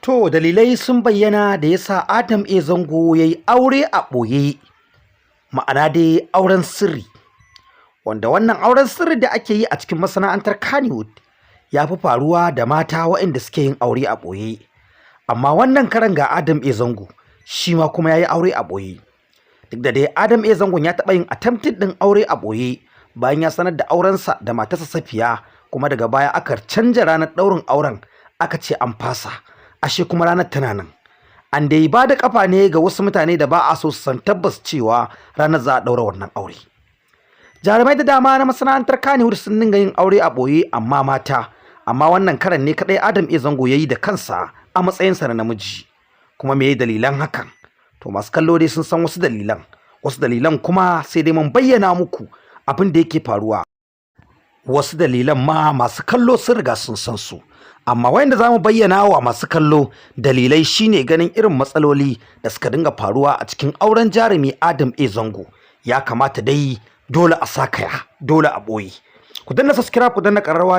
To dalilai sun bayyana da yasa Adam A Zango ya yi aure a ɓoye, ma'ana dai auren sirri, wanda wannan auren sirri da ake yi a cikin masana'antar Kannywood ya fi faruwa da mata waɗanda suke yin aure a ɓoye. Amma wannan karan ga Adam A Zango shi ma kuma ya yi aure a ɓoye. Duk da dai Adam A Zango ya taɓa yin attempted ɗin aure a ɓoye bayan ya sanar da aurensa da matarsa Safiya, kuma daga baya aka canja ranar ɗaurin auren aka ce an fasa. Ashe kuma ranar tana nan. An dai ba da kafa ne ga wasu mutane da ba a so su san tabbas cewa ranar za a ɗaura wannan aure. Jarumai da dama na masana'antar Kannywood sun dinga yin aure a ɓoye amma mata, amma wannan karan ne kaɗai Adam A Zango ya yi da kansa a matsayinsa na namiji. Kuma me dalilan hakan? To masu kallo dai sun san wasu dalilan kuma sai dai mun bayyana muku abin da yake faruwa. Wasu dalilan ma masu kallo sun riga sun san su, amma wanda za mu bayyana wa masu kallo dalilai shine ganin irin matsaloli da suka dinga faruwa a cikin auren jarumi Adam A Zango. Ya kamata dai dole a sakaya, dole a ɓoye. Ku danna subscribe, ku danna ƙararrawa